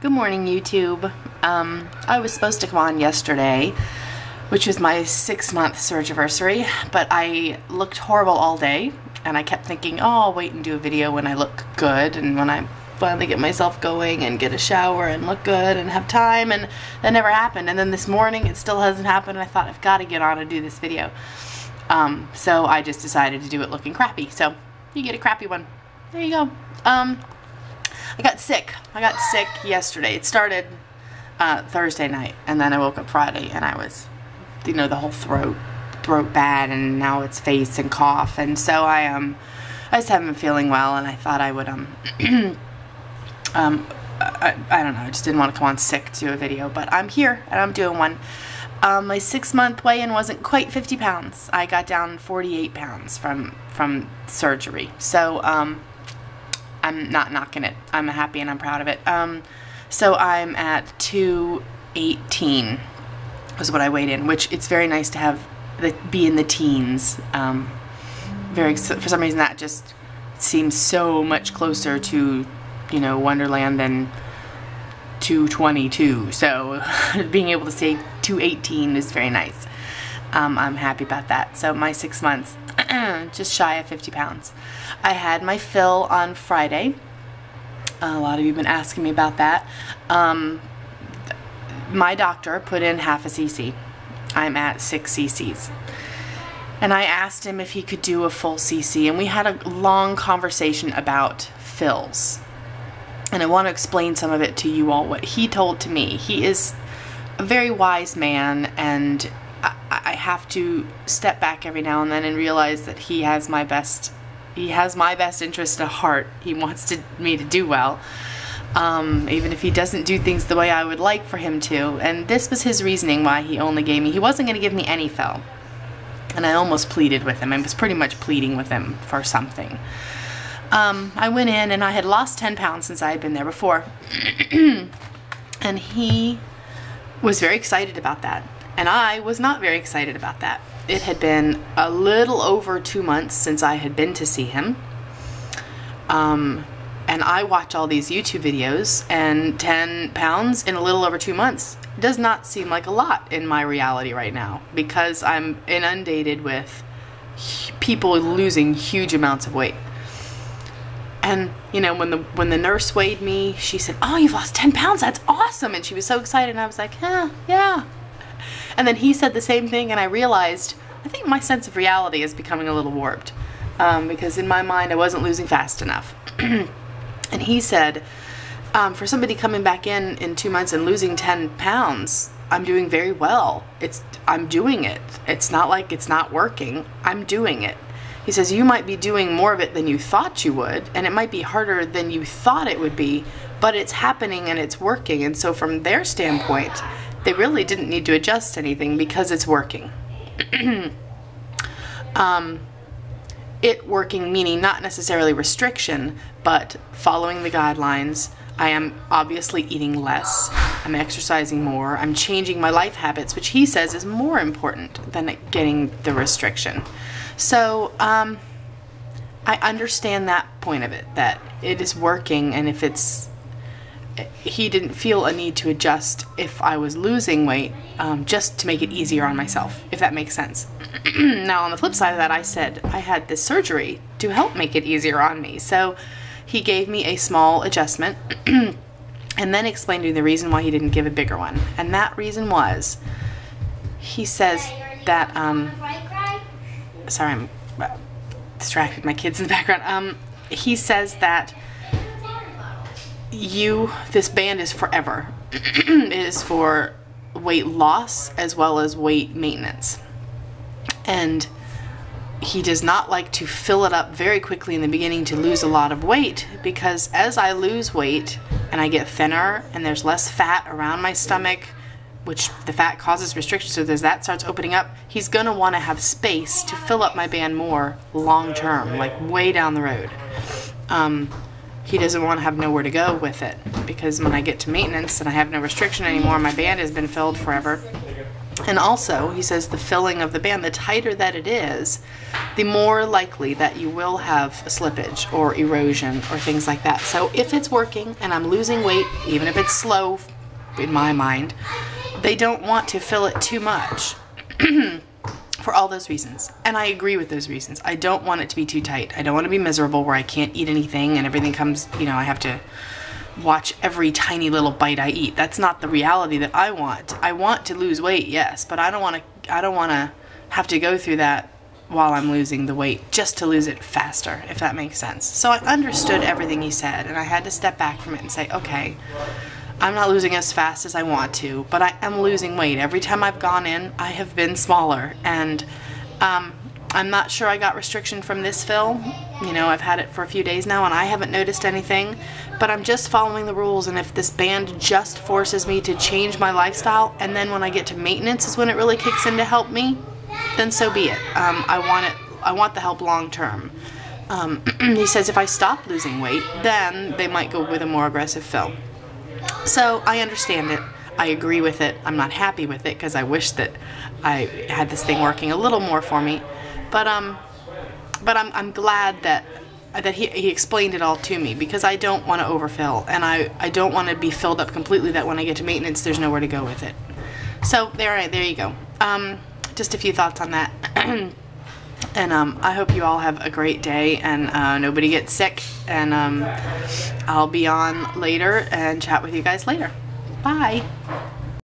Good morning, YouTube. I was supposed to come on yesterday, which was my 6-month surgiversary, but I looked horrible all day, and I kept thinking, oh, I'll wait and do a video when I look good, and when I finally get myself going and get a shower and look good and have time, and that never happened. And then this morning, it still hasn't happened, and I thought, I've got to get on and do this video. So I just decided to do it looking crappy. So you get a crappy one. There you go. I got sick. I got sick yesterday. It started Thursday night, and then I woke up Friday, and I was, you know, the whole throat bad, and now it's face and cough, and so I just haven't been feeling well, and I thought I would I don't know. I just didn't want to come on sick to do a video, but I'm here and I'm doing one. My 6-month weigh-in wasn't quite 50 pounds. I got down 48 pounds from surgery. So I'm not knocking it. I'm happy and I'm proud of it. So I'm at 218 was what I weighed in, which it's very nice to have be in the teens. For some reason that just seems so much closer to, you know, Wonderland than 222. So being able to say 218 is very nice. I'm happy about that. So my 6 months, just shy of 50 pounds. I had my fill on Friday. A lot of you have been asking me about that. My doctor put in half a cc. I'm at 6 cc's. And I asked him if he could do a full cc, and we had a long conversation about fills. And I want to explain some of it to you all, what he told to me. He is a very wise man, and I have to step back every now and then and realize that he has my best interest at heart. He wants me to do well, even if he doesn't do things the way I would like for him to. And this was his reasoning why he only gave me, he wasn't going to give me any fill. And I almost pleaded with him. I was pretty much pleading with him for something. I went in and I had lost 10 pounds since I had been there before. And he was very excited about that. And I was not very excited about that. It had been a little over 2 months since I had been to see him. And I watch all these YouTube videos, and 10 pounds in a little over 2 months does not seem like a lot in my reality right now, because I'm inundated with people losing huge amounts of weight. And, you know, when the nurse weighed me, she said, oh, you've lost 10 pounds, that's awesome. And she was so excited, and I was like, yeah. And then he said the same thing, and I realized, I think my sense of reality is becoming a little warped, because in my mind I wasn't losing fast enough. And he said, for somebody coming back in 2 months and losing 10 pounds, I'm doing very well. I'm doing it. It's not like it's not working. I'm doing it. He says, you might be doing more of it than you thought you would, and it might be harder than you thought it would be, but it's happening and it's working. And so from their standpoint, they really didn't need to adjust anything because it's working. It working meaning not necessarily restriction, but following the guidelines. I am obviously eating less. I'm exercising more. I'm changing my life habits, which he says is more important than getting the restriction. So I understand that point of it, that it is working, and if he didn't feel a need to adjust if I was losing weight, just to make it easier on myself, if that makes sense. Now, on the flip side of that, I said I had this surgery to help make it easier on me. So he gave me a small adjustment and then explained to me the reason why he didn't give a bigger one. And that reason was, he says that, sorry, I'm distracted, my kids in the background. He says that this band is forever. It is for weight loss as well as weight maintenance. And he does not like to fill it up very quickly in the beginning to lose a lot of weight, because as I lose weight and I get thinner and there's less fat around my stomach, which the fat causes restriction, so as that starts opening up, he's going to want to have space to fill up my band more long term, like way down the road. He doesn't want to have nowhere to go with it, because when I get to maintenance and I have no restriction anymore, my band has been filled forever, And also, he says the filling of the band, the tighter that it is, the more likely that you will have a slippage or erosion or things like that. So if it's working and I'm losing weight, even if it's slow in my mind, they don't want to fill it too much for all those reasons. And I agree with those reasons. I don't want it to be too tight. I don't want to be miserable where I can't eat anything and everything comes, you know, I have to watch every tiny little bite I eat. That's not the reality that I want. I want to lose weight, yes, but I don't want to have to go through that while I'm losing the weight just to lose it faster, if that makes sense. So I understood everything he said, and I had to step back from it and say, okay, I'm not losing as fast as I want to, but I am losing weight. Every time I've gone in, I have been smaller, and I'm not sure I got restriction from this fill. You know, I've had it for a few days now and I haven't noticed anything, but I'm just following the rules, and if this band just forces me to change my lifestyle and then when I get to maintenance is when it really kicks in to help me, then so be it. I want the help long term. He says if I stop losing weight, then they might go with a more aggressive fill. So I understand it. I agree with it. I'm not happy with it because I wish that I had this thing working a little more for me. But I'm glad that he explained it all to me, because I don't want to overfill, and I don't want to be filled up completely that when I get to maintenance there's nowhere to go with it. So there you go. Just a few thoughts on that. And I hope you all have a great day, and nobody gets sick, and I'll be on later and chat with you guys later. Bye.